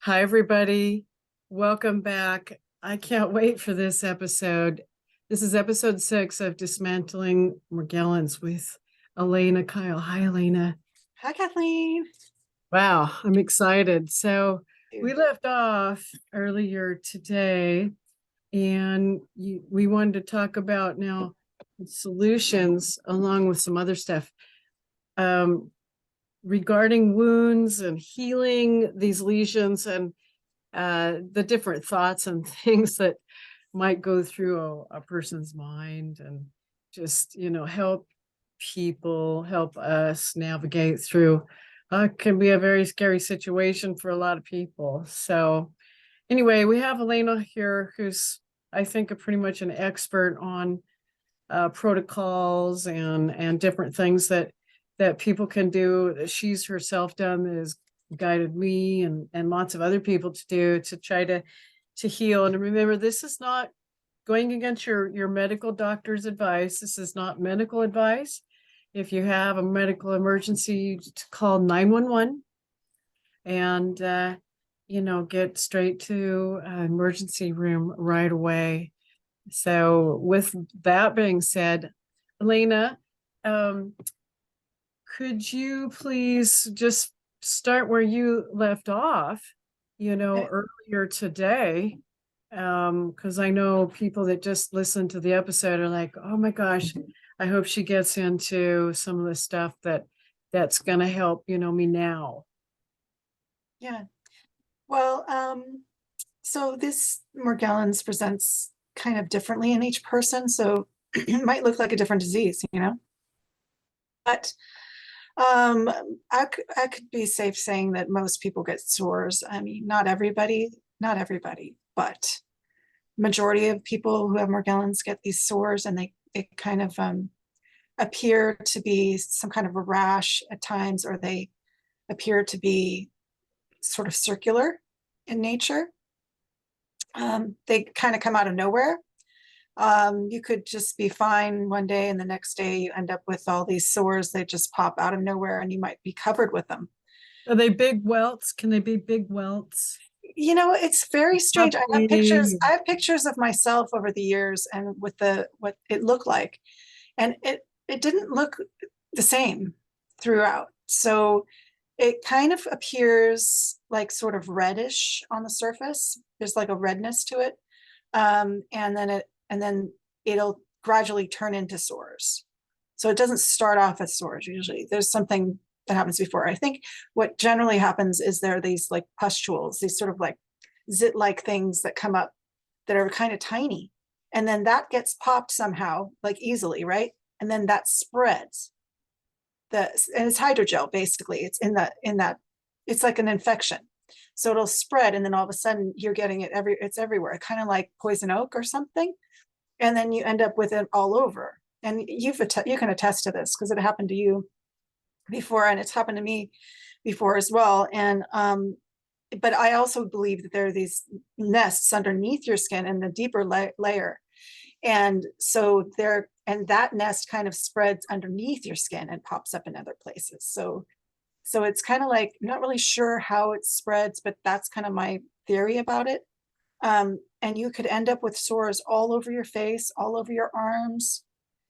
Hi, everybody. Welcome back. I can't wait for this episode. This is episode 6 of Dismantling Morgellons with Alana Kyle. Hi, Alana. Hi, Kathleen. Wow, I'm excited. So we Dude. left off earlier today, and we wanted to talk about now solutions along with some other stuff. Regarding wounds and healing these lesions and the different thoughts and things that might go through a person's mind, and just, help people, help us navigate through can be a very scary situation for a lot of people. So anyway, we have Alana here, who's, I think, pretty much an expert on protocols and different things that people can do, that she's herself done, that has guided me and lots of other people to do, to try to heal. And remember, this is not going against your medical doctor's advice. This is not medical advice. If you have a medical emergency, you call 911 and get straight to an emergency room right away. So with that being said, Alana, um, could you please just start where you left off, Okay. earlier today? Because I know people that just listen to the episode are like, oh my gosh, I hope she gets into some of the stuff that's gonna help, me now. Yeah. Well, so this Morgellons presents kind of differently in each person, so it might look like a different disease. But um, I could be safe saying that most people get sores. I mean, not everybody, but majority of people who have Morgellons get these sores, and they kind of appear to be some kind of a rash at times, or they appear to be sort of circular in nature. They kind of come out of nowhere. You could just be fine one day, and the next day you end up with all these sores. They just pop out of nowhere, and you might be covered with them. Are they big welts? Can they be big welts? It's very strange. I have pictures. Puffy. I have pictures of myself over the years, and with the what it looked like, and it didn't look the same throughout. So it kind of appears like sort of reddish on the surface. There's like a redness to it. And then it'll gradually turn into sores. So it doesn't start off as sores usually. There's something that happens before. I think what generally happens is there are these like pustules, these sort of like zit-like things that come up that are kind of tiny. And then that gets popped somehow, like easily, right? And then that spreads. And it's hydrogel basically. It's in that it's like an infection. So it'll spread, and then all of a sudden you're getting it's everywhere, kind of like poison oak or something. And then you end up with it all over. And you can attest to this because it happened to you before, and it's happened to me before as well. And but I also believe that there are these nests underneath your skin in the deeper layer. And so that nest kind of spreads underneath your skin and pops up in other places. So it's kind of like, I'm not really sure how it spreads, but that's kind of my theory about it. And you could end up with sores all over your face, all over your arms,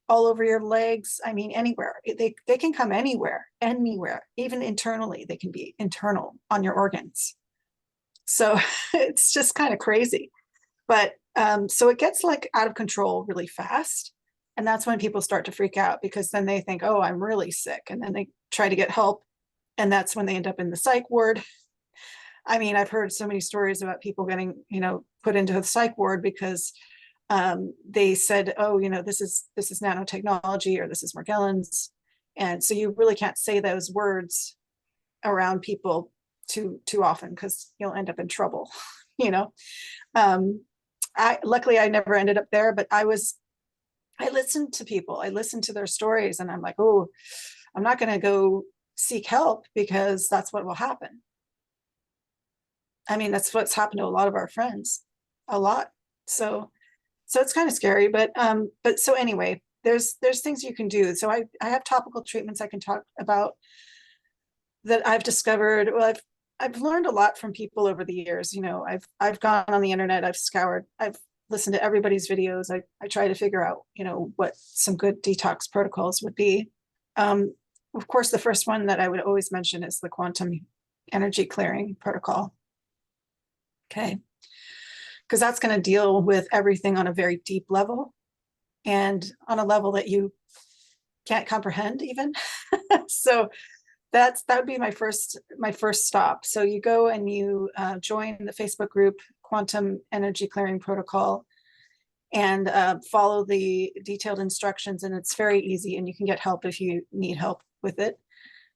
all over your legs. I mean, anywhere. They can come anywhere, even internally. They can be internal on your organs. So it's just kind of crazy. But so it gets like out of control really fast. And that's when people start to freak out, because then they think, oh, I'm really sick. And then they try to get help. And that's when they end up in the psych ward. I mean, I've heard so many stories about people getting, put into the psych ward because they said, oh, this is nanotechnology, or this is Morgellons. And so you really can't say those words around people too often, because you'll end up in trouble, you know. Luckily I never ended up there, but I listened to people, I listened to their stories, and I'm like, oh, I'm not going to go seek help, because that's what will happen. I mean, that's what's happened to a lot of our friends, a lot. So it's kind of scary, but so anyway, there's things you can do. So I have topical treatments I can talk about that I've discovered. Well, I've learned a lot from people over the years. You know, I've gone on the internet, I've scoured, I've listened to everybody's videos. I try to figure out, you know, what some good detox protocols would be. Of course, the first one that I would always mention is the quantum energy clearing protocol. Okay. Because that's going to deal with everything on a very deep level and on a level that you can't comprehend even. So that would be my first stop. So you go and you join the Facebook group Quantum Energy Clearing Protocol and follow the detailed instructions, and it's very easy, and you can get help if you need help with it.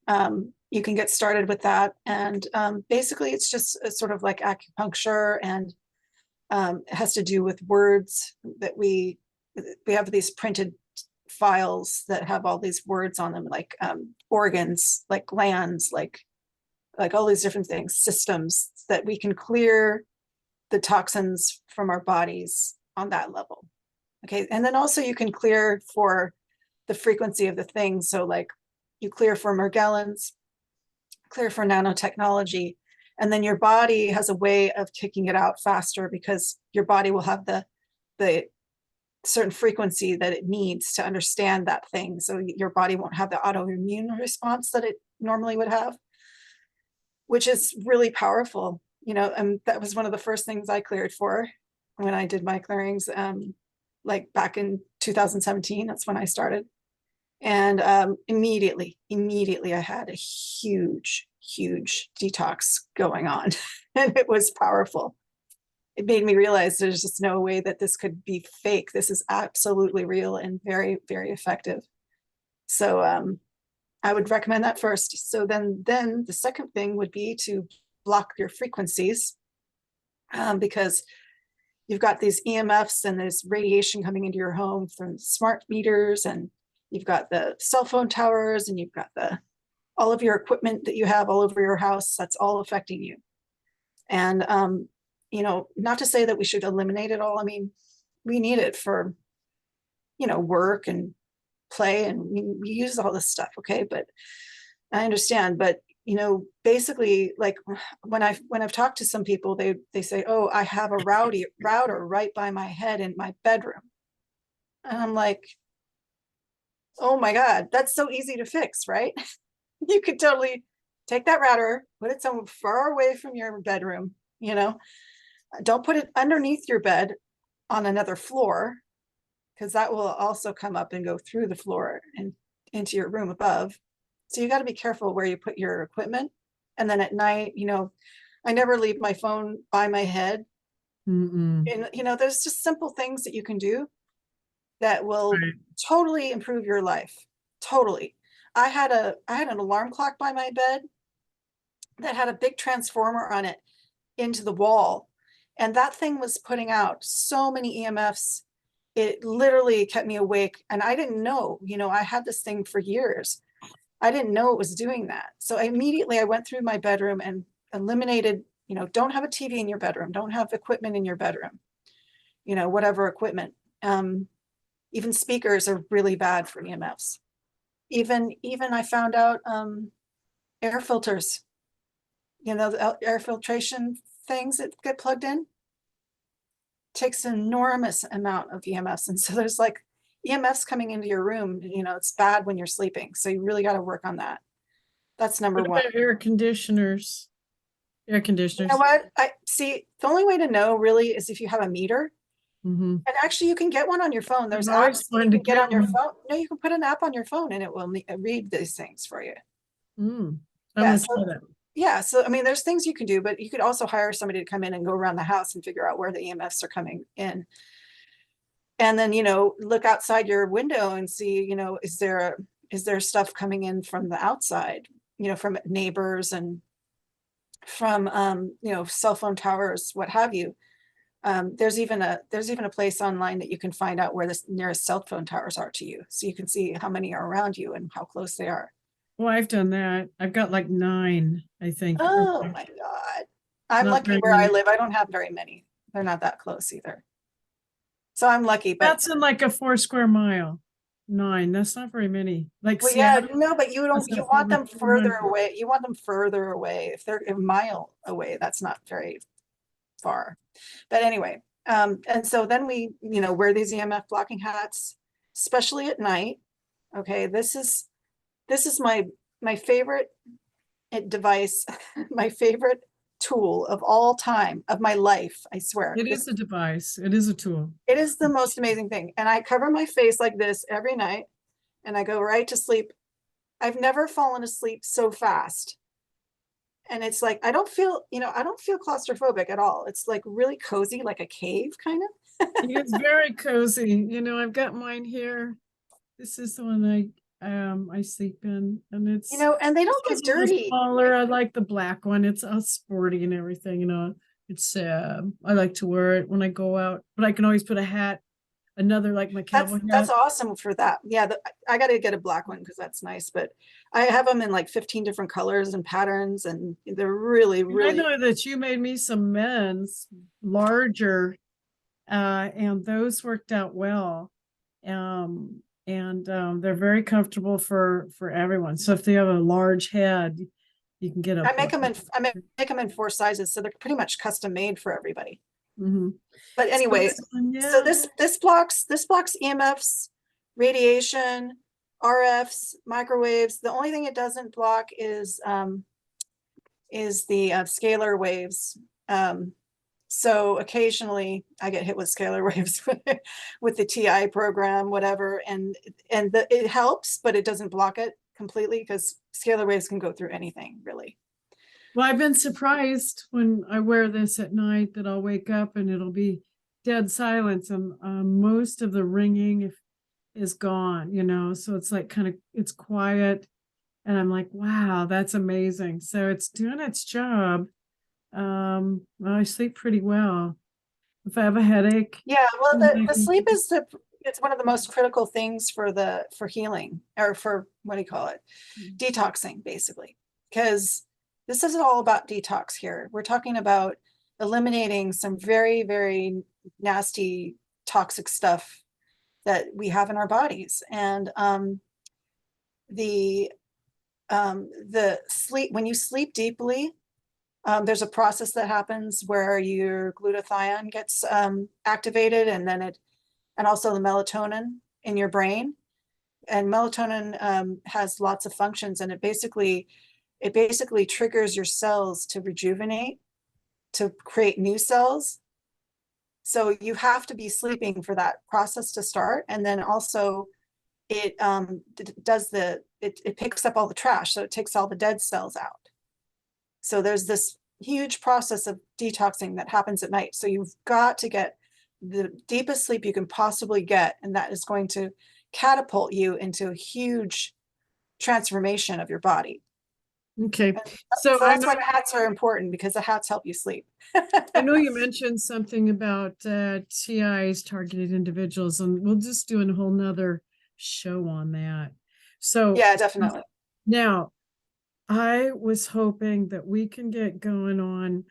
You can get started with that, and basically it's just a sort of like acupuncture, and it has to do with words that we have these printed files that have all these words on them, like organs, like glands, like all these different things, systems that we can clear the toxins from our bodies on that level. Okay. And then also you can clear for the frequency of the thing. So like you clear for Morgellons, clear for nanotechnology, and then your body has a way of kicking it out faster because your body will have the certain frequency that it needs to understand that thing. So your body won't have the autoimmune response that it normally would have, which is really powerful. You know, and that was one of the first things I cleared for when I did my clearings, like back in 2017, that's when I started. And immediately I had a huge detox going on and it was powerful. It made me realize there's just no way that this could be fake. This is absolutely real and very, very effective. So I would recommend that first. So then the second thing would be to block your frequencies, because you've got these EMFs and there's radiation coming into your home from smart meters, and you've got the cell phone towers, and you've got all of your equipment that you have all over your house. That's all affecting you. And you know, not to say that we should eliminate it all. I mean, we need it for, you know, work and play, and we use all this stuff. Okay. But I understand, but you know, basically, like when I've talked to some people, they say, oh, I have a router right by my head in my bedroom. And I'm like, oh my God, that's so easy to fix, right? You could totally take that router, put it somewhere far away from your bedroom, you know, don't put it underneath your bed on another floor, because that will also come up and go through the floor and into your room above. So you got to be careful where you put your equipment. And then at night, you know, I never leave my phone by my head. And, you know, there's just simple things that you can do that will totally improve your life. Totally. I had an alarm clock by my bed that had a big transformer on it into the wall. And that thing was putting out so many EMFs. It literally kept me awake. And I didn't know, you know, I had this thing for years. I didn't know it was doing that. So immediately I went through my bedroom and eliminated, you know, don't have a TV in your bedroom. Don't have equipment in your bedroom, you know, whatever equipment. Even speakers are really bad for EMFs. Even I found out air filters, you know, the air filtration things that get plugged in takes an enormous amount of EMFs. And so there's like EMFs coming into your room, you know, it's bad when you're sleeping. So you really got to work on that. That's number one. What about air conditioners? Air conditioners. You know what? I see. The only way to know really is if you have a meter. And actually, you can get one on your phone. There's apps you can get on your phone. No, you can put an app on your phone and it will read these things for you. Yeah, yeah. So, I mean, there's things you can do, but you could also hire somebody to come in and go around the house and figure out where the EMFs are coming in. And then, you know, look outside your window and see, you know, is there stuff coming in from the outside, you know, from neighbors and from, you know, cell phone towers, what have you. There's even a place online that you can find out where the nearest cell phone towers are to you. So you can see how many are around you and how close they are. Well, I've done that. I've got like 9, I think. Oh my God. I'm lucky where I live. I don't have very many. They're not that close either. So I'm lucky, but that's in like a 4 square mile. 9. That's not very many. Like Well, yeah, Seattle, no, but you don't, that's you got want over them further 200. away. You want them further away. If they're a mile away, that's not very far. But anyway, and so then we, wear these EMF blocking hats, especially at night. Okay, this is my favorite device, my favorite tool of all time of my life, I swear. It is a device. It is a tool. It is the most amazing thing. And I cover my face like this every night and I go right to sleep. I've never fallen asleep so fast. And it's like, I don't feel claustrophobic at all. It's like really cozy, like a cave kind of. It's very cozy. I've got mine here. This is the one I sleep in, and And they this don't one's get a little dirty. smaller. I like the black one. It's all sporty and everything. It's I like to wear it when I go out, but I can always put a hat, another like my cowboy That's hat. awesome for that. Yeah, I got to get a black one because that's nice. But I have them in like 15 different colors and patterns, and they're really, And I really. know that you made me some men's larger, and those worked out well. And they're very comfortable for everyone. So if they have a large head, you can get a I make them in 4 sizes, so they're pretty much custom made for everybody. Mhm. But So anyway, this one, so yeah. this blocks EMFs, radiation, RFs, microwaves. The only thing it doesn't block is the scalar waves. So occasionally I get hit with scalar waves with the TI program, whatever, and it helps, but it doesn't block it completely because scalar waves can go through anything, really. Well, I've been surprised when I wear this at night that I'll wake up and it'll be dead silence, and most of the ringing is gone. So it's like it's quiet, and I'm like, wow, that's amazing. So it's doing its job. Well, I sleep pretty well. If I have a headache, Yeah, well, I the can- sleep is it's one of the most critical things for healing, or for, what do you call it? Detoxing, basically. Because this is all about detox here. We're talking about eliminating some very, very nasty toxic stuff that we have in our bodies. And the sleep, when you sleep deeply, there's a process that happens where your glutathione gets activated, and also the melatonin in your brain. And melatonin has lots of functions, and it basically triggers your cells to rejuvenate, to create new cells. So you have to be sleeping for that process to start. And then also it it picks up all the trash, so it takes all the dead cells out. So there's this huge process of detoxing that happens at night. So you've got to get the deepest sleep you can possibly get, and that is going to catapult you into a huge transformation of your body. Okay. So So that's why the hats are important, because the hats help you sleep. I know you mentioned something about TIs, targeted individuals, and we'll just do a whole nother show on that. So Yeah, definitely. now I was hoping that we can get going on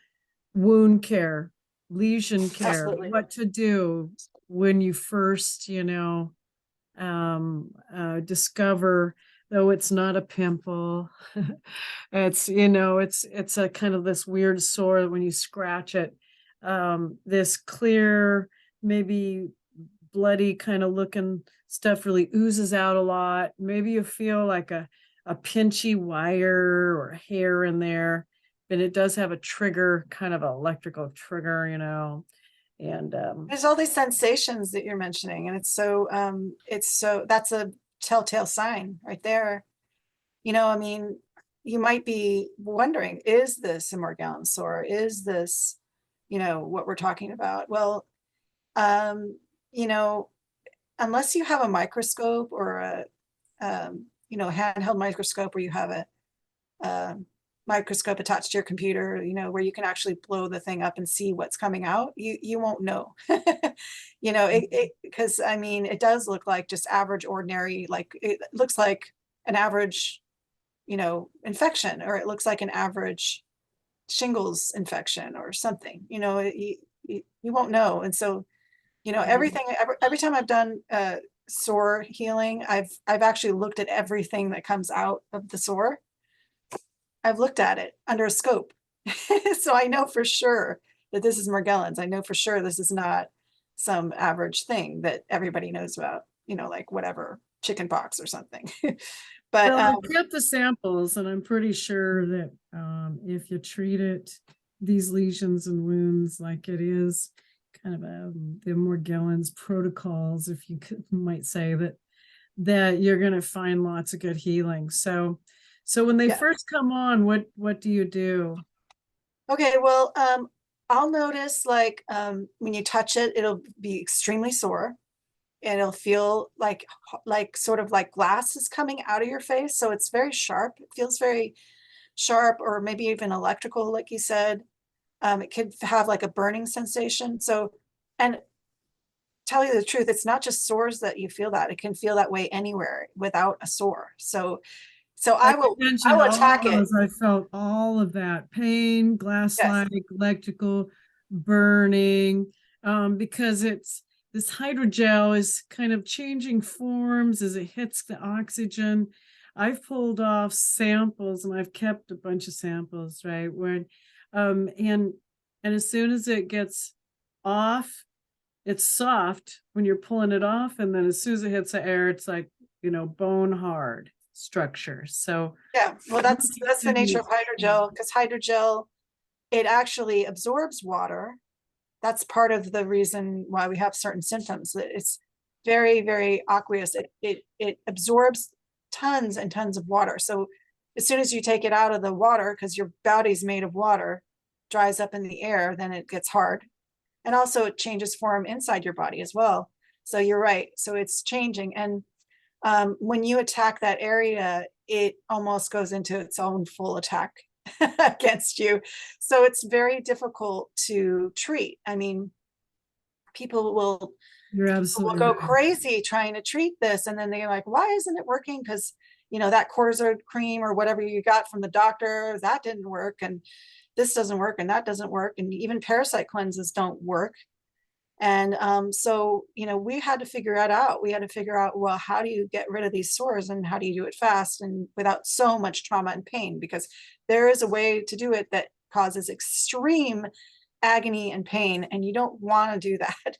wound care, lesion care, Absolutely. what to do when you first, discover, though it's not a pimple. It's a kind of this weird sore when you scratch it. This clear, maybe bloody kind of looking stuff really oozes out a lot. Maybe you feel like a pinchy wire or hair in there, but it does have a trigger, kind of an electrical trigger, and There's all these sensations that you're mentioning, and that's a telltale sign right there. I mean, you might be wondering, is this a Morgellons sore? Is this, what we're talking about? Well, you know, unless you have a microscope or a handheld microscope, where you have a microscope attached to your computer, where you can actually blow the thing up and see what's coming out, you won't know. Because I mean, it does look like just average, ordinary, like it looks like an average, infection, or it looks like an average shingles infection or something. You won't know. And so, every time I've done sore healing, I've actually looked at everything that comes out of the sore. I've looked at it under a scope. So I know for sure that this is Morgellons. I know for sure this is not some average thing that everybody knows about, you know, like whatever, chicken pox or something. But Well, I kept the samples, and I'm pretty sure that if you treat it, these lesions and wounds like it is kind of the Morgellons protocols, if you might say that you're going to find lots of good healing. So when they yeah. first come on, what do you do? Okay, well, I'll notice like when you touch it, it'll be extremely sore. And it'll feel like sort of like glass is coming out of your face. So it's very sharp. It feels very sharp, or maybe even electrical, like you said. It could have like a burning sensation. So, and tell you the truth, it's not just sores that you feel that. It can feel that way anywhere without a sore. So Like I you I mentioned, will all attack it. those, I felt all of that pain, Yes. glass-like, electrical, burning, because this hydrogel is kind of changing forms as it hits the oxygen. I've pulled off samples, and I've kept a bunch of samples, right? And as soon as it gets off, it's soft when you're pulling it off, and then as soon as it hits the air, it's like, bone hard structure. So Yeah. Well, that's the nature of hydrogel, because hydrogel, it actually absorbs water. That's part of the reason why we have certain symptoms. It's very, very aqueous. It absorbs tons and tons of water. So as soon as you take it out of the water, because your body's made of water, dries up in the air, then it gets hard. And also it changes form inside your body as well. So you're right. So it's changing. And when you attack that area, it almost goes into its own full attack against you. So it's very difficult to treat. I mean, people will You're absolutely go right. crazy trying to treat this, and then they're like, why isn't it working? Because that cortisone cream or whatever you got from the doctor, that didn't work, and this doesn't work, and that doesn't work, and even parasite cleanses don't work. And so, we had to figure that out. We had to figure out, well, how do you get rid of these sores, and how do you do it fast and without so much trauma and pain? Because there is a way to do it that causes extreme agony and pain, and you don't want to do that.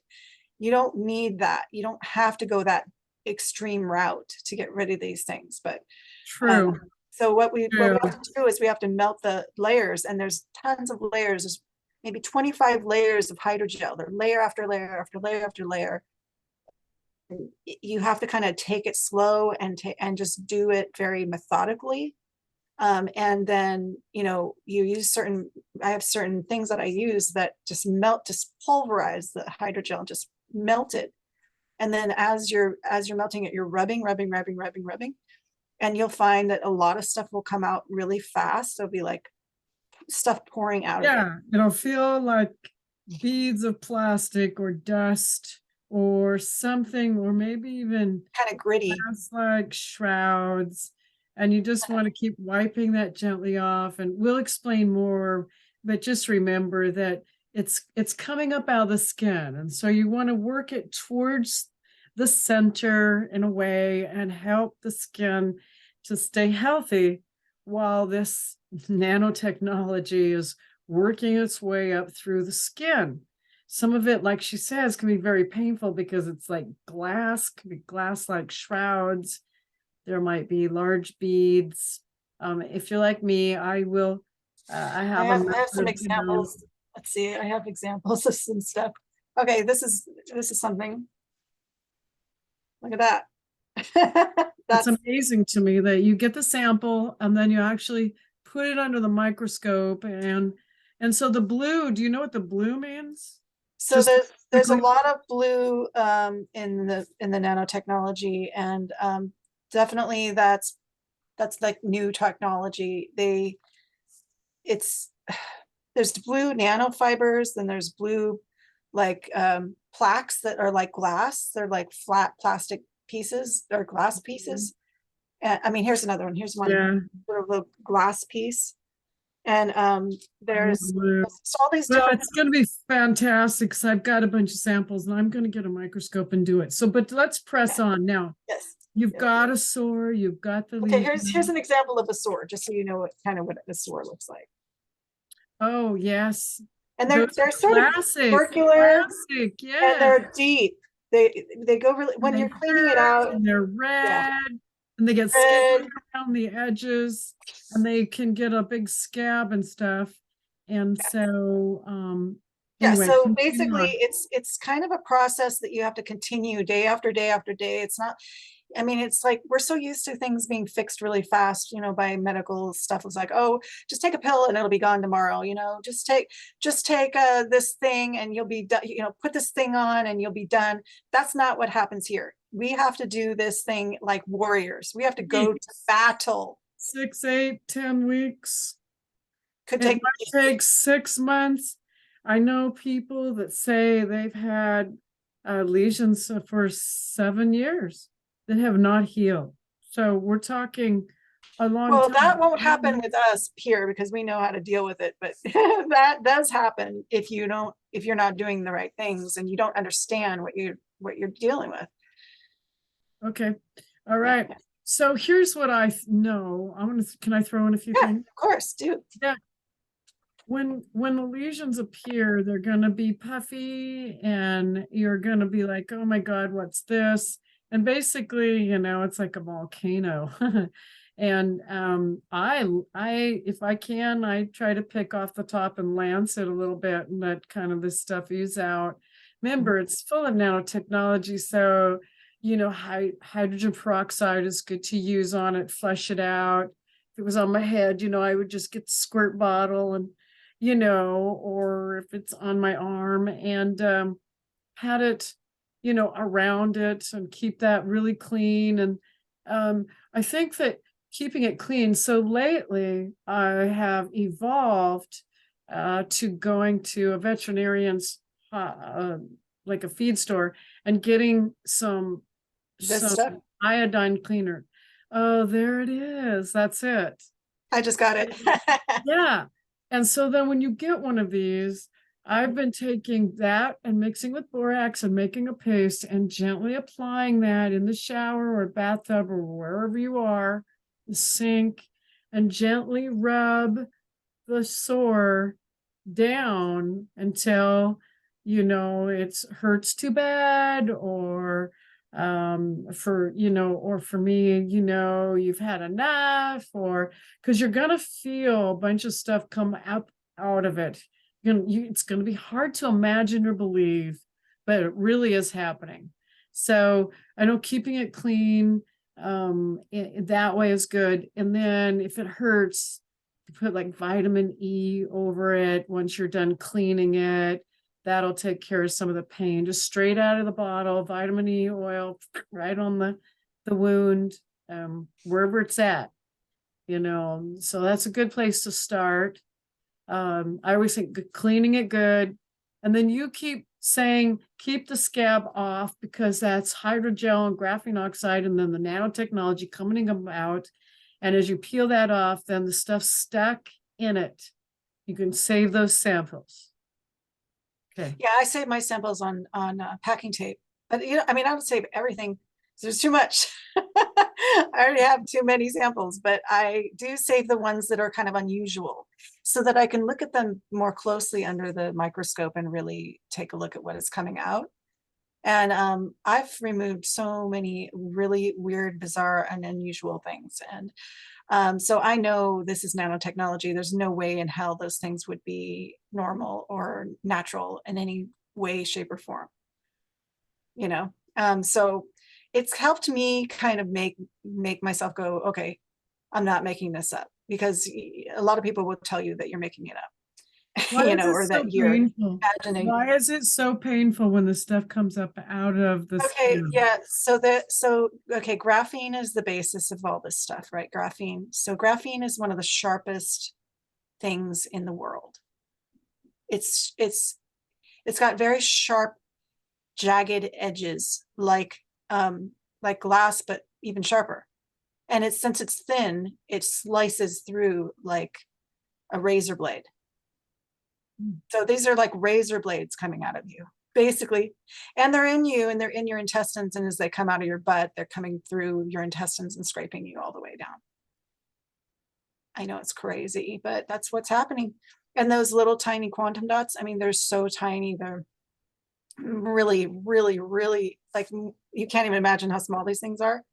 You don't need that. You don't have to go that extreme route to get rid of these things. But True. so what we True. have to do is we have to melt the layers, and there's tons of layers. There's maybe 25 layers of hydrogel. They're layer after layer after layer after layer. You have to kind of take it slow and just do it very methodically. And then, you use I have certain things that I use that just pulverize the hydrogel, just melt it. And then as you're melting it, you're rubbing, and you'll find that a lot of stuff will come out really fast. There'll be like stuff pouring out of it. Yeah, it'll feel like beads of plastic or dust or something, or maybe even Kind of gritty. like shrouds. And you just want to keep wiping that gently off. And we'll explain more, but just remember that it's coming up out of the skin. And so you want to work it towards the center in a way and help the skin to stay healthy while this nanotechnology is working its way up through the skin. Some of it, like she says, can be very painful because it's like glass, can be glass-like shrouds. There might be large beads. If you're like me, I will. I have I have some examples. Let's see. I have examples of some stuff. Okay, this is something. Look at that. It's amazing to me that you get the sample and then you actually put it under the microscope, and so the blue. Do you know what the blue means? So there's a lot of blue in the nanotechnology, and definitely that's like new technology. There's blue nanofibers, then there's blue like plaques that are like glass. They're like flat plastic pieces or glass pieces. And I mean, here's another one. Here's one, Yeah. sort of a glass piece. And there's Unbelievable. so all these Well, different, it's going to be fantastic because I've got a bunch of samples and I'm going to get a microscope and do it. So, but let's press on now. yes. You've Yeah. got a sore, you've got the Okay, lesion. here's an example of a sore, just so you know what a sore looks like. Oh, yes. And Those they're are sort of classic, circular classic, and yeah. they're deep. They go really, And when they you're cleaning it hurt out, and they're yeah. red and they get Red. scaly around the edges and they can get a big scab and stuff. And so, Yeah, anyway, so continue basically on. it's kind of a process that you have to continue day after day after day. It's not, I mean, it's like we're so used to things being fixed really fast, you know, by medical stuff. It's like, oh, just take a pill and it'll be gone tomorrow, you know, just take this thing and you'll be done, you know, put this thing on and you'll be done. That's not what happens here. We have to do this thing like warriors. We have to go to battle. 6, 8, 10 weeks. Could It take might take 6 months. I know people that say they've had lesions for 7 years that have not healed. So we're talking a long Well, time. that won't happen with us here because we know how to deal with it. But that does happen if you're not doing the right things and you don't understand what you're dealing with. Okay. All right. Yeah. So here's what I know. Can I throw in a few Yeah, things? of course, do. Yeah. When the lesions appear, they're gonna be puffy and you're gonna be like, oh my God, what's this? And basically, you know, it's like a volcano. And I if I can, I try to pick off the top and lance it a little bit and let kind of this stuff ooze out. Remember, it's full of nanotechnology, so you know, hydrogen peroxide is good to use on it, flush it out. If it was on my head, you know, I would just get the squirt bottle and, you know, or if it's on my arm and pat it, you know, around it and keep that really clean. And I think that keeping it clean. So lately I have evolved to going to a veterinarian's, like a feed store and getting some This stuff. iodine cleaner. Oh, there it is. That's it. I just got it. Yeah. And so then when you get one of these, I've been taking that and mixing with borax and making a paste and gently applying that in the shower or bathtub or wherever you are, the sink, and gently rub the sore down until, you know, it hurts too bad or for me, you know, you've had enough, or because you're gonna feel a bunch of stuff come up out of it. It's gonna be hard to imagine or believe, but it really is happening. So I know keeping it clean that way is good. And then if it hurts, you put like vitamin E over it once you're done cleaning it. That'll take care of some of the pain. Just straight out of the bottle, vitamin E oil, right on the wound, wherever it's at, you know. So that's a good place to start. I always think cleaning it good. And then you keep saying, keep the scab off because that's hydrogel and graphene oxide and then the nanotechnology coming out. And as you peel that off, then the stuff stuck in it, you can save those samples. Okay. Yeah, I save my samples on packing tape, but you know, I mean, I would save everything. There's too much. I already have too many samples, but I do save the ones that are kind of unusual so that I can look at them more closely under the microscope and really take a look at what is coming out. And I've removed so many really weird, bizarre, and unusual things. And so I know this is nanotechnology. There's no way in hell those things would be normal or natural in any way, shape, or form. You know, so it's helped me kind of make myself go, okay, I'm not making this up, because a lot of people will tell you that you're making it up, Why you is know, it or so that you're painful? imagining. Why is it so painful when the stuff comes up out of the Okay, skin? yeah, okay, graphene is the basis of all this stuff, right? Graphene is one of the sharpest things in the world. It's got very sharp, jagged edges, like glass, but even sharper. And since it's thin, it slices through like a razor blade. Mm. So these are like razor blades coming out of you, basically. And they're in you and they're in your intestines. And as they come out of your butt, they're coming through your intestines and scraping you all the way down. I know it's crazy, but that's what's happening. And those little tiny quantum dots, I mean, they're so tiny. They're really, really, really, like, you can't even imagine how small these things are.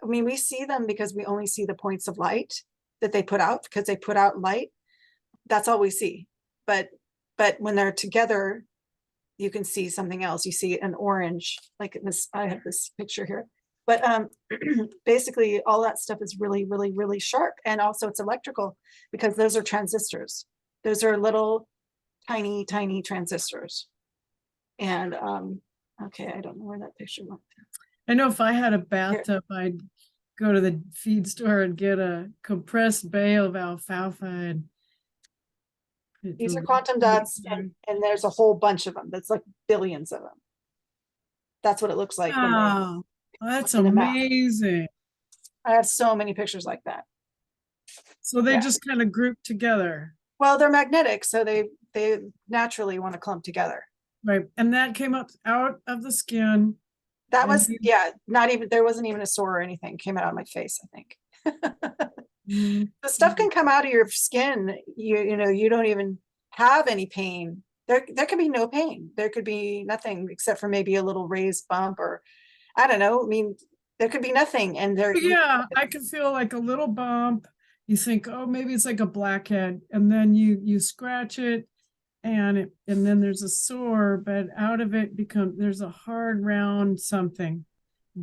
I mean, we see them because we only see the points of light that they put out, because they put out light. That's all we see. But when they're together, you can see something else. You see an orange, like this, I have this picture here. But basically all that stuff is really, really, really sharp. And also it's electrical, because those are transistors. Those are little tiny, tiny transistors. And okay, I don't know where that picture went. I know if I had a bathtub, I'd go to the feed store and get a compressed bale of alfalfa. And these are quantum dots, and there's a whole bunch of them. That's like billions of them. That's what it looks like. Wow, that's in a map. amazing. I have so many pictures like that. So they Yeah. just kind of group together. Well, they're magnetic, so they naturally want to clump together. Right. And that came up out of the skin. That And was, you- yeah, not even, there wasn't even a sore or anything. It came out of my face, I think. Mhm. The stuff can come out of your skin. You know, you don't even have any pain. There could be no pain. There could be nothing except for maybe a little raised bump, or I don't know. I mean, there could be nothing. And there, Yeah, I can feel like a little bump. You think, oh, maybe it's like a blackhead, and then you scratch it, and then there's a sore, but out of it there's a hard round something,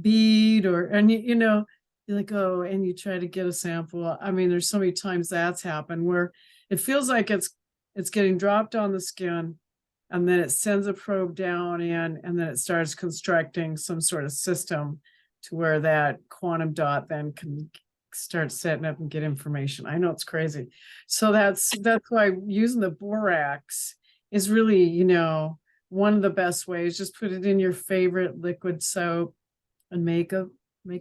bead, and you know, you're like, oh, and you try to get a sample. I mean, there's so many times that's happened where it feels like it's getting dropped on the skin, and then it sends a probe down in, and then it starts constructing some sort of system to where that quantum dot then can start setting up and get information. I know it's crazy. So that's why using the borax is really, you know, one of the best ways. Just put it in your favorite liquid soap and make a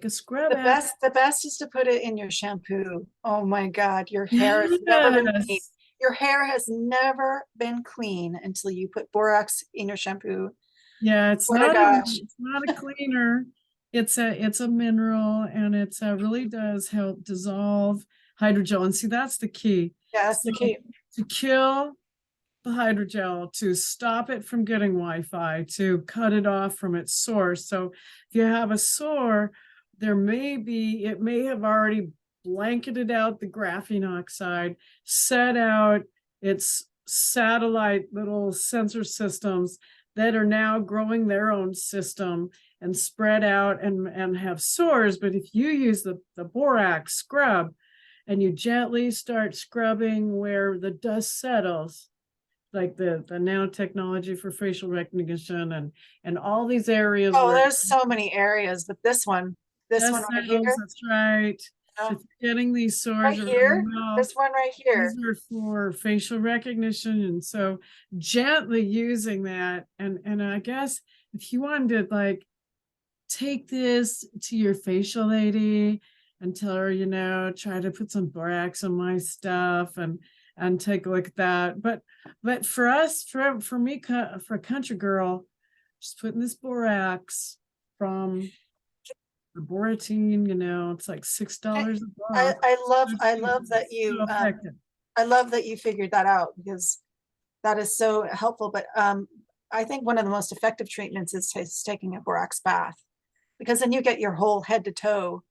scrub. the best is to put it in your shampoo. Oh my God, your hair has never been clean. Yes. Your hair has never been clean until you put borax in your shampoo. Yeah, it's Oh my not gosh. it's not a cleaner. It's a mineral, and it's really does help dissolve hydrogel. And see, that's the key. Yeah, that's the So key. to kill the hydrogel, to stop it from getting Wi-Fi, to cut it off from its source. So if you have a sore, it may have already blanketed out the graphene oxide, set out its satellite little sensor systems that are now growing their own system and spread out and have sores. But if you use the borax scrub and you gently start scrubbing where the dust settles, like the nanotechnology for facial recognition and all these areas Oh, where there's so many areas, but this one right settles, here, that's right. yeah, If you're getting these sores right around here, the mouth, this one right here. these are for facial recognition. And so gently using that, and I guess if you wanted to like take this to your facial lady and tell her, you know, try to put some borax on my stuff and take a look at that. But for us, for me, for a country girl, just putting this borax from the Boratine, you know, it's like $6 a box. I love that you So effective. I love that you figured that out, because that is so helpful. But I think one of the most effective treatments is taking a borax bath, because then you get your whole head to toe,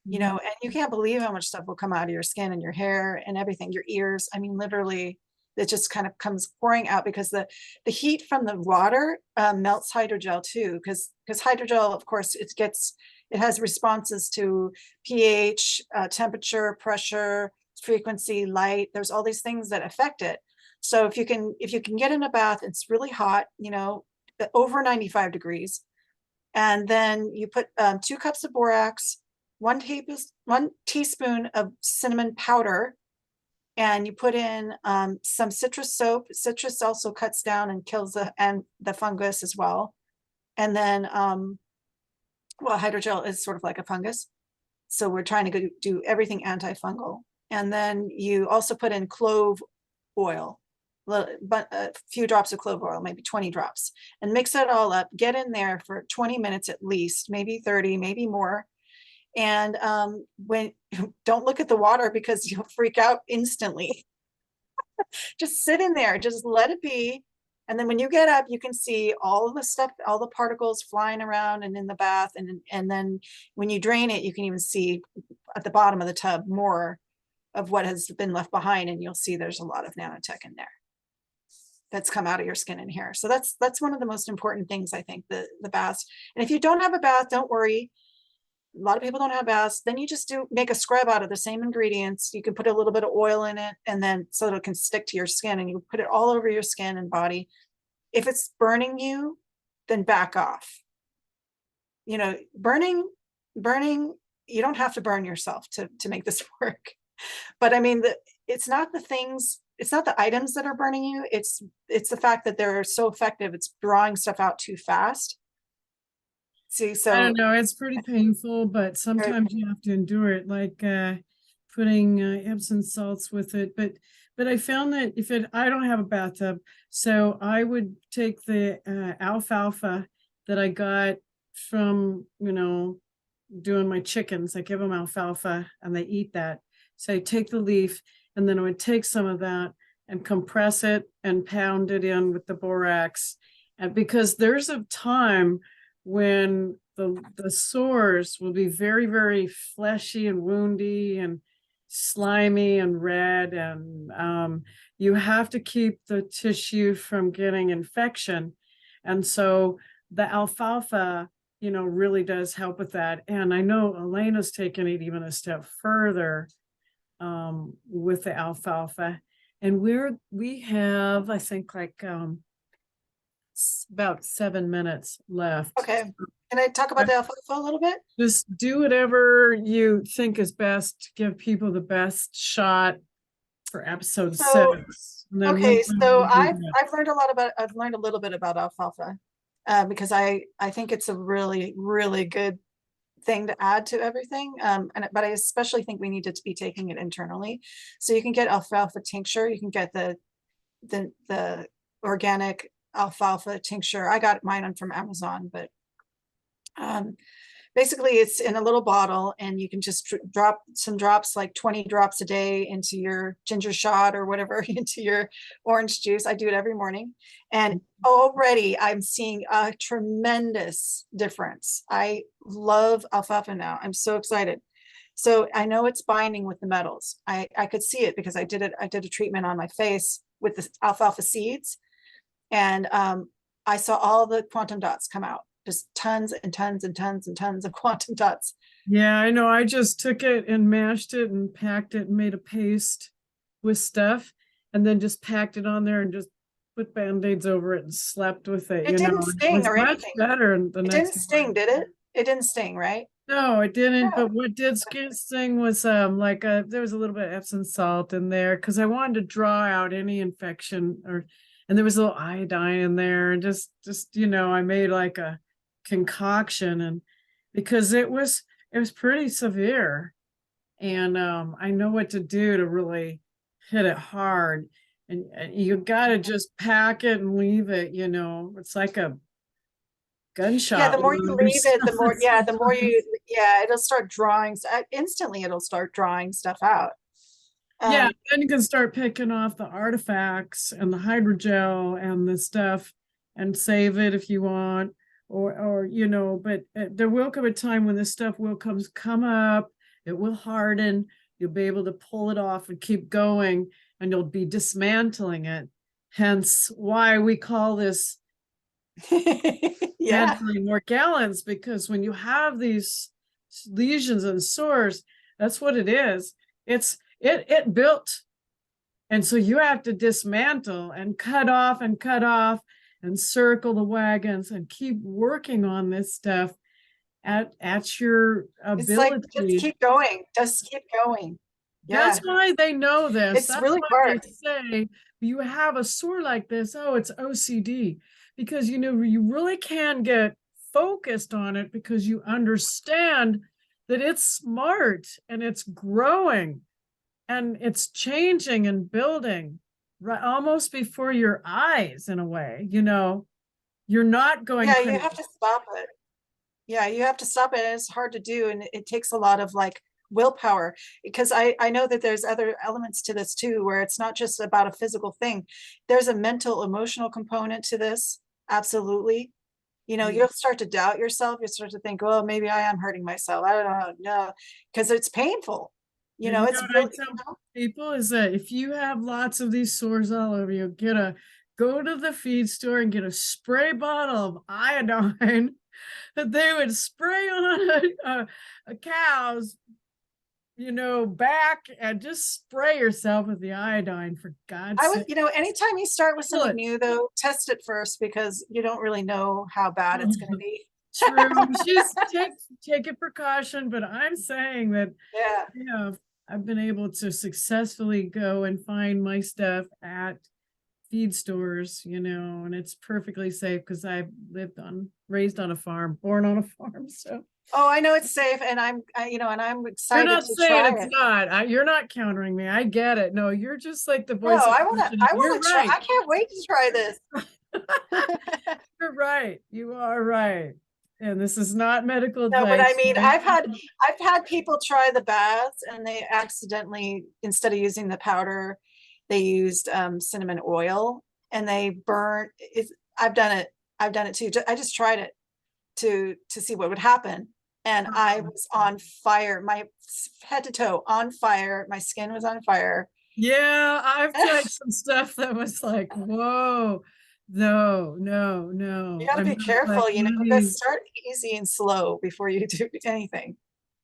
you know, and you can't believe how much stuff will come out of your skin and your hair and everything, your ears. I mean, literally, it just kind of comes pouring out, because the heat from the water melts hydrogel too, because hydrogel, of course, it has responses to pH, temperature, pressure, frequency, light. There's all these things that affect it. So if you can get in a bath, it's really hot, you know, over 95 degrees. And then you put 2 cups of borax, 1 teaspoon of cinnamon powder, and you put in some citrus soap. Citrus also cuts down and kills the fungus as well. And then, well, hydrogel is sort of like a fungus. So we're trying to do everything antifungal. And then you also put in clove oil, but a few drops of clove oil, maybe 20 drops, and mix it all up. Get in there for 20 minutes at least, maybe 30, maybe more. And when don't look at the water because you'll freak out instantly. Just sit in there, just let it be. And then when you get up, you can see all the stuff, all the particles flying around and in the bath. And then when you drain it, you can even see at the bottom of the tub more of what has been left behind. And you'll see there's a lot of nanotech in there that's come out of your skin and hair. So that's one of the most important things, I think, the baths. And if you don't have a bath, don't worry. A lot of people don't have baths. Then you just make a scrub out of the same ingredients. You can put a little bit of oil in it, and then so it can stick to your skin, and you put it all over your skin and body. If it's burning you, then back off. You know, burning, you don't have to burn yourself to make this work. But I mean, it's not the things, it's not the items that are burning you. It's the fact that they're so effective. It's drawing stuff out too fast. See, I so don't know, it's pretty painful, but sometimes you have to endure it, like putting Epsom salts with it. But I found that I don't have a bathtub, so I would take the alfalfa that I got from, doing my chickens. I give them alfalfa and they eat that. So I take the leaf, and then I would take some of that and compress it and pound it in with the borax. And because there's a time when the sores will be very, very fleshy and woundy and slimy and red, and you have to keep the tissue from getting infection. And so the alfalfa, really does help with that. And I know Elena's taken it even a step further with the alfalfa. And we have, I think, like about 7 minutes left. okay. Can I talk about the alfalfa a little bit? Just do whatever you think is best to give people the best shot for episode 6. Okay, so I've learned a little bit about alfalfa because I think it's a really, really good thing to add to everything. But I especially think we need to be taking it internally. So you can get alfalfa tincture. You can get the organic alfalfa tincture. I got mine from Amazon, but basically it's in a little bottle, and you can just drop some drops, like 20 drops a day, into your ginger shot or whatever, into your orange juice. I do it every morning, and already I'm seeing a tremendous difference. I love alfalfa now. I'm so excited. So I know it's binding with the metals. I could see it because I did a treatment on my face with the alfalfa seeds, and I saw all the quantum dots come out. Just tons and tons and tons and tons of quantum dots. Yeah, I know. I just took it and mashed it and packed it and made a paste with stuff, and then just packed it on there and just put Band-Aids over it and slept with it. It didn't sting or anything. Better the it next didn't sting, did it? It didn't sting, right? No, it didn't. No. But what did sting was there was a little bit of Epsom salt in there because I wanted to draw out any infection, and there was a little iodine in there, and just I made like a concoction, and because it was pretty severe, and I know what to do to really hit it hard, and you got to just pack it and leave it. It's like a gunshot. Yeah, the more you leave it, the more it'll start drawing instantly. It'll start drawing stuff out. Then you can start picking off the artifacts and the hydrogel and the stuff and save it if you want. Or but there will come a time when this stuff will come up, it will harden, you'll be able to pull it off and keep going, and you'll be dismantling it. Hence why we call this Morgellons, because when you have these lesions and sores, that's what it is. It built, and so you have to dismantle and cut off and circle the wagons and keep working on this stuff at your ability. It's like, just keep going. Just keep going. Yeah. That's why they know this. It's really hard. They say you have a sore like this, it's OCD, because you really can get focused on it because you understand that it's smart and it's growing. and it's changing and building right almost before your eyes in a way, you're not going Yeah, you crazy. have to stop it. Yeah, you have to stop it. And it's hard to do. And it takes a lot of like willpower, because I know that there's other elements to this too, where it's not just about a physical thing. There's a mental, emotional component to this. Absolutely. You'll start to doubt yourself. You start to think, well, maybe I am hurting myself. I don't know. No, because it's painful. And It's what I really, tell people is that if you have lots of these sores all over you, go to the feed store and get a spray bottle of iodine that they would spray on a cow's back, and just spray yourself with the iodine, for God's I would, sake. anytime you start with Feel something it. new though, test it first, because you don't really know how bad it's going to be. True. Just take a precaution, but I'm saying that Yeah. I've been able to successfully go and find my stuff at feed stores, and it's perfectly safe because I've raised on a farm, born on a farm. So Oh, I know it's safe, and I'm you're excited not to saying try it's it. not. You're not countering me. I get it. No, you're just like the No, voice of I want to, caution. I You're want to try. right. I can't wait to try this. You're right. You are right. And this is not medical No, but I advice. mean, I've had people try the baths, and they accidentally, instead of using the powder, they used cinnamon oil, and they burnt it. I've done it. I've done it too. I just tried it to see what would happen. And I was on fire, my head to toe on fire. My skin was on fire. Yeah, I've tried some stuff that was like, whoa, no, no, You no. got to I'm be not like careful, one of you got to these. start easy and slow before you do anything.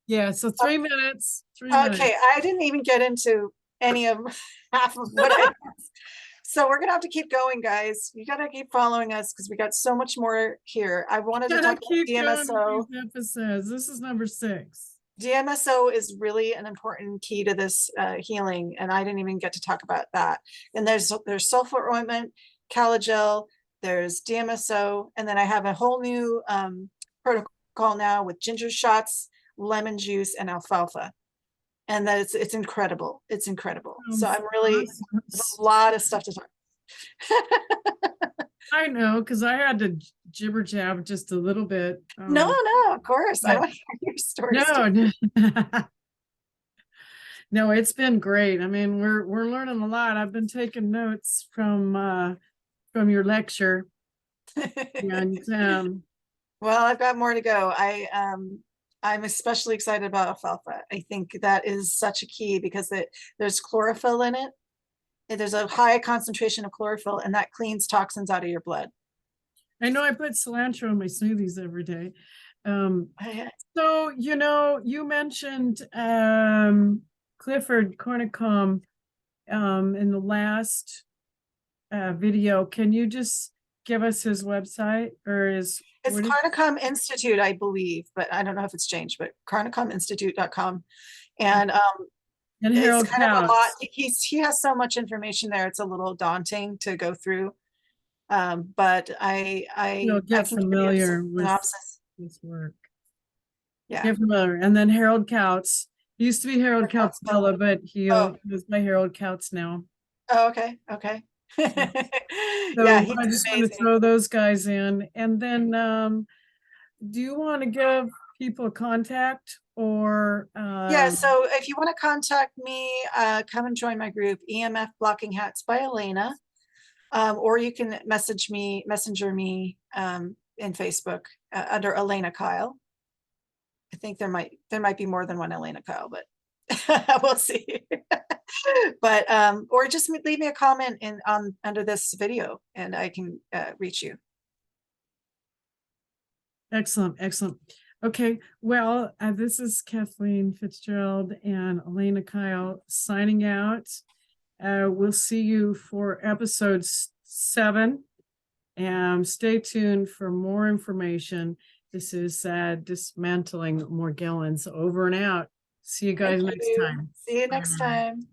Yeah, so 3 minutes, 3 minutes. Okay, I didn't even get into any of half of what I so we're gonna have to keep going, guys. You gotta keep following us because we got so much more here. I wanted to Gotta talk about keep going with DMSO. these episodes. This is number 6. DMSO is really an important key to this healing, and I didn't even get to talk about that. And there's sulfur ointment, calogel, there's DMSO, and then I have a whole new protocol now with ginger shots, lemon juice, and alfalfa. And that it's incredible. It's incredible. So I'm really a lot of stuff to talk. I know, because I had to jibber jab just a little bit. No, of course. I but want to hear your stories. no, no, it's been great. I mean, we're learning a lot. I've been taking notes from your lecture, and Well, I've got more to go. I'm especially excited about alfalfa. I think that is such a key because there's chlorophyll in it. And there's a high concentration of chlorophyll, and that cleans toxins out of your blood. I know I put cilantro in my smoothies every day. Yeah. So you mentioned Clifford Cornicom in the last video. Can you just give us his website, or It's Carnicom Institute, I believe, but I don't know if it's changed, but carnicominstitute.com. And Harold it's kind of a lot. Couch? He has so much information there. It's a little daunting to go through. But I Get can give you a familiar with synopsis. his work. Yeah. Get familiar. And then Harold Couch. He used to be Harold Coutzella, but he is by Harold Couch now. Oh, okay. Okay. So Yeah, he's I just want to amazing. throw those guys in. And then do you want to give people a contact, or Yeah, so if you want to contact me, come and join my group, EMF Blocking Hats by Alana. Or you can messenger me in Facebook under Elena Kyle. I think there might be more than one Elena Kyle, but we'll see. But or just leave me a comment under this video, and I can reach you. Excellent. Okay, well, this is Kathleen Fitzgerald and Elena Kyle signing out. We'll see you for episode 7, and stay tuned for more information. This is Dismantling Morgellons, over and out. See you guys next time. See you next time.